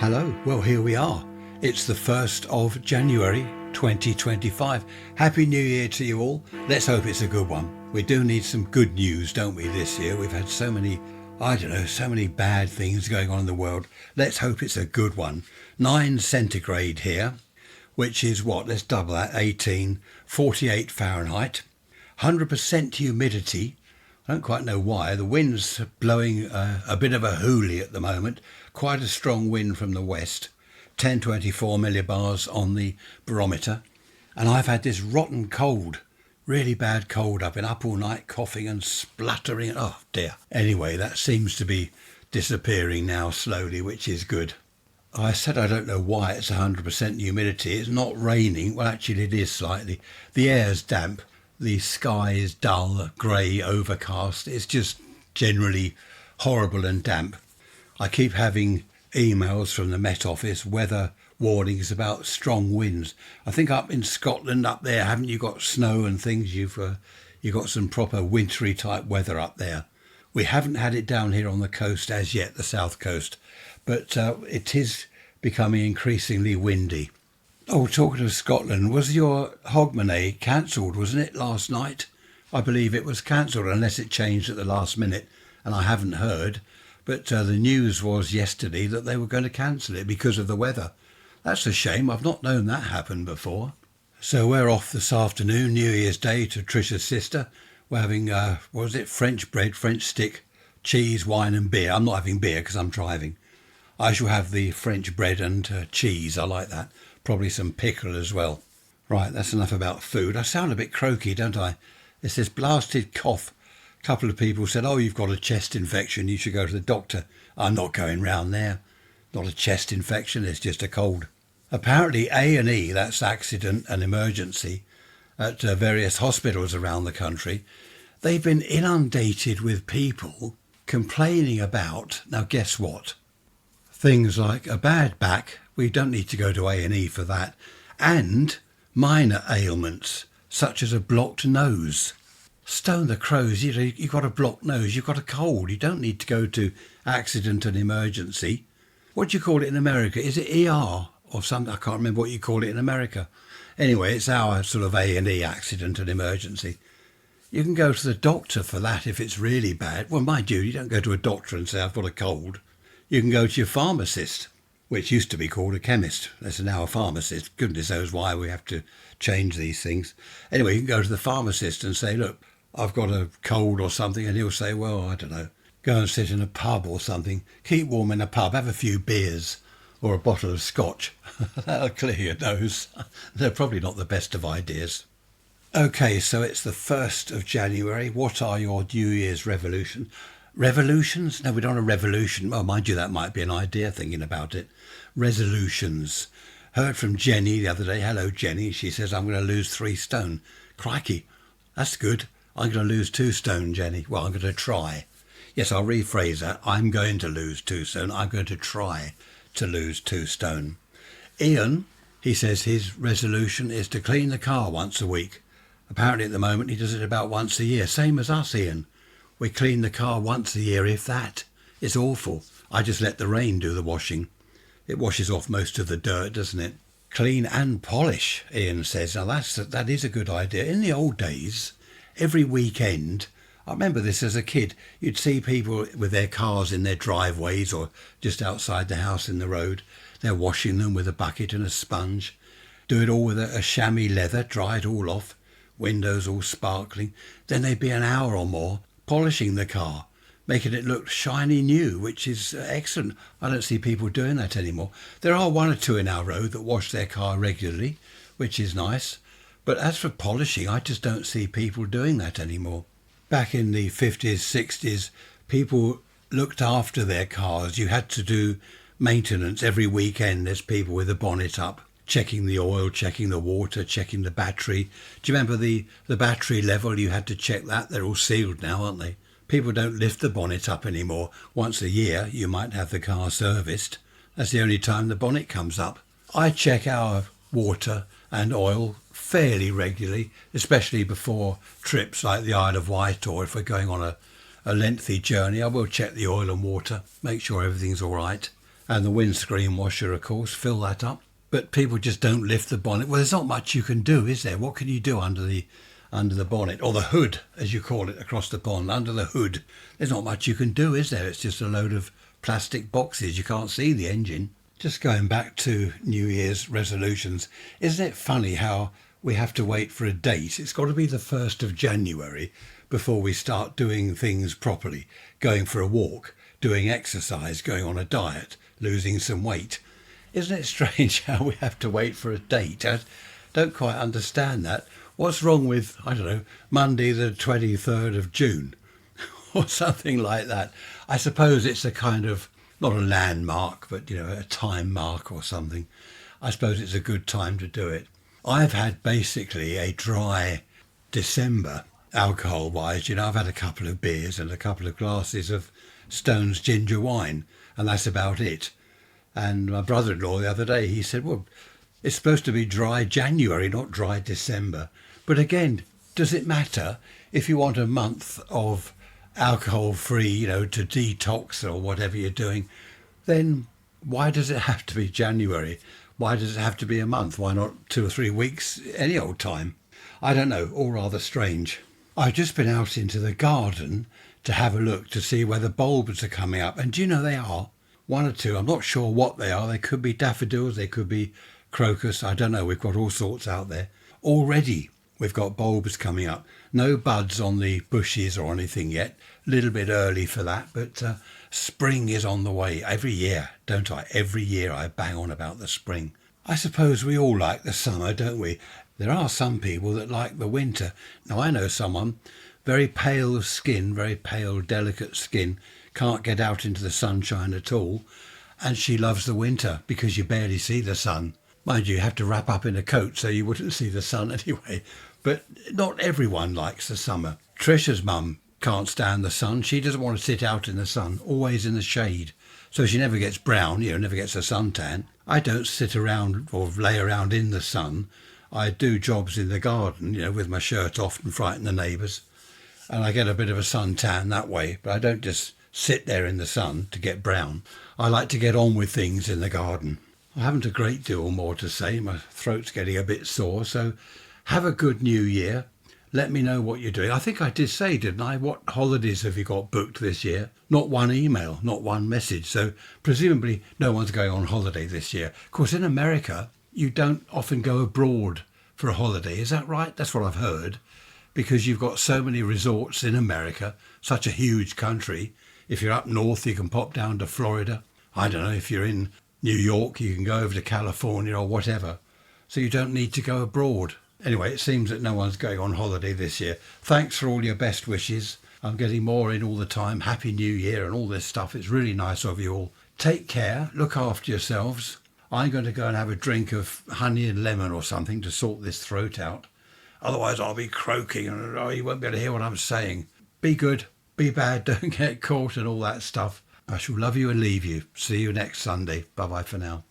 Hello, well here we are. It's the 1st of January 2025. Happy New Year to you all. Let's hope it's a good one. We do need some good news, don't we, this year? We've had so many bad things going on in the world. Let's hope it's a good one. 9 centigrade here, which is what? Let's double that, 18, 48 Fahrenheit. 100% humidity. I don't quite know why. The wind's blowing a bit of a hoolie at the moment. Quite a strong wind from the west. 1024 millibars on the barometer. And I've had this rotten cold. Really bad cold. I've been up all night coughing and spluttering. Oh dear. Anyway, that seems to be disappearing now slowly, which is good. I said I don't know why it's 100% humidity. It's not raining. Well, actually it is slightly. The air's damp. The sky is dull, grey, overcast. It's just generally horrible and damp. I keep having emails from the Met Office, weather warnings about strong winds. I think up in Scotland, up there, haven't you got snow and things? You've got some proper wintry type weather up there. We haven't had it down here on the coast as yet, the south coast, but it is becoming increasingly windy. Oh, talking of Scotland, was your Hogmanay cancelled, wasn't it, last night? I believe it was cancelled, unless it changed at the last minute, and I haven't heard. But the news was yesterday that they were going to cancel it because of the weather. That's a shame. I've not known that happen before. So we're off this afternoon, New Year's Day, to Trisha's sister. We're having, French bread, French stick, cheese, wine and beer. I'm not having beer because I'm driving. I shall have the French bread and cheese. I like that. Probably some pickle as well. Right, that's enough about food. I sound a bit croaky, don't I? It's this blasted cough. A couple of people said, oh, you've got a chest infection, you should go to the doctor. I'm not going round there. Not a chest infection, it's just a cold. Apparently A&E, that's accident and emergency, at various hospitals around the country, they've been inundated with people complaining about, now guess what? Things like a bad back, we don't need to go to A&E for that, and minor ailments, such as a blocked nose. Stone the crows, you've got a blocked nose, you've got a cold, you don't need to go to accident and emergency. What do you call it in America? Is it ER or something? I can't remember what you call it in America. Anyway, it's our sort of A&E, accident and emergency. You can go to the doctor for that if it's really bad. Well, mind you don't go to a doctor and say, I've got a cold. You can go to your pharmacist, which used to be called a chemist. That's now a pharmacist. Goodness knows why we have to change these things. Anyway, you can go to the pharmacist and say, look, I've got a cold or something, and he'll say, well, I don't know, go and sit in a pub or something. Keep warm in a pub, have a few beers or a bottle of scotch. That'll clear your nose. They're probably not the best of ideas. Okay, so it's the 1st of January. What are your New Year's revolutions? No, we don't want a revolution. Well, mind you, that might be an idea thinking about it. Resolutions. Heard from Jenny the other day. Hello, Jenny. She says, I'm going to lose 3 stone. Crikey, that's good. I'm going to lose 2 stone, Jenny. Well, I'm going to try. Yes, I'll rephrase that. I'm going to lose 2 stone. I'm going to try to lose 2 stone. Ian, he says his resolution is to clean the car once a week. Apparently at the moment he does it about once a year. Same as us, Ian. We clean the car once a year, if that. It's awful. I just let the rain do the washing. It washes off most of the dirt, doesn't it? Clean and polish, Ian says. Now that is a good idea. In the old days, every weekend, I remember this as a kid, you'd see people with their cars in their driveways or just outside the house in the road. They're washing them with a bucket and a sponge. Do it all with a chamois leather, dry it all off. Windows all sparkling. Then they'd be an hour or more polishing the car, making it look shiny new, which is excellent. I don't see people doing that anymore. There are 1 or 2 in our road that wash their car regularly, which is nice. But as for polishing, I just don't see people doing that anymore. Back in the 50s, 60s, people looked after their cars. You had to do maintenance every weekend. There's people with the bonnet up, checking the oil, checking the water, checking the battery. Do you remember the battery level? You had to check that. They're all sealed now, aren't they? People don't lift the bonnet up anymore. Once a year, you might have the car serviced. That's the only time the bonnet comes up. I check our water and oil fairly regularly, especially before trips like the Isle of Wight, or if we're going on a lengthy journey, I will check the oil and water, make sure everything's all right. And the windscreen washer, of course, fill that up. But people just don't lift the bonnet. Well, there's not much you can do, is there? What can you do under the bonnet, or the hood, as you call it, across the pond, under the hood? There's not much you can do, is there? It's just a load of plastic boxes. You can't see the engine. Just going back to New Year's resolutions, isn't it funny how we have to wait for a date? It's got to be the 1st of January before we start doing things properly, going for a walk, doing exercise, going on a diet, losing some weight. Isn't it strange how we have to wait for a date? I don't quite understand that. What's wrong with, I don't know, Monday the 23rd of June or something like that? I suppose it's a kind of, not a landmark, but, a time mark or something. I suppose it's a good time to do it. I've had basically a dry December, alcohol-wise. I've had a couple of beers and a couple of glasses of Stone's ginger wine, and that's about it. And my brother-in-law the other day, he said, well, it's supposed to be dry January, not dry December. But again, does it matter if you want a month of alcohol-free, to detox or whatever you're doing? Then why does it have to be January? Why does it have to be a month? Why not 2 or 3 weeks, any old time? I don't know, all rather strange. I've just been out into the garden to have a look to see whether bulbs are coming up. And do you know they are? 1 or 2, I'm not sure what they are. They could be daffodils, they could be crocus, I don't know. We've got all sorts out there. Already we've got bulbs coming up. No buds on the bushes or anything yet. A little bit early for that, but spring is on the way. Every year, don't I? Every year I bang on about the spring. I suppose we all like the summer, don't we? There are some people that like the winter. Now I know someone, very pale of skin, very pale, delicate skin, can't get out into the sunshine at all, and she loves the winter because you barely see the sun. Mind you have to wrap up in a coat so you wouldn't see the sun anyway. But not everyone likes the summer. Trisha's mum can't stand the sun. She doesn't want to sit out in the sun, always in the shade. So she never gets brown, never gets a suntan. I don't sit around or lay around in the sun. I do jobs in the garden, with my shirt off and frighten the neighbours. And I get a bit of a suntan that way, but I don't just sit there in the sun to get brown. I like to get on with things in the garden. I haven't a great deal more to say. My throat's getting a bit sore, so have a good new year. Let me know what you're doing. I think I did say, didn't I? What holidays have you got booked this year? Not one email, not one message. So presumably no one's going on holiday this year. Of course, in America, you don't often go abroad for a holiday. Is that right? That's what I've heard. Because you've got so many resorts in America, such a huge country. If you're up north, you can pop down to Florida. I don't know, if you're in New York, you can go over to California or whatever. So you don't need to go abroad. Anyway, it seems that no one's going on holiday this year. Thanks for all your best wishes. I'm getting more in all the time. Happy New Year and all this stuff. It's really nice of you all. Take care. Look after yourselves. I'm going to go and have a drink of honey and lemon or something to sort this throat out. Otherwise, I'll be croaking and you won't be able to hear what I'm saying. Be good. Be bad. Don't get caught and all that stuff. I shall love you and leave you. See you next Sunday. Bye-bye for now.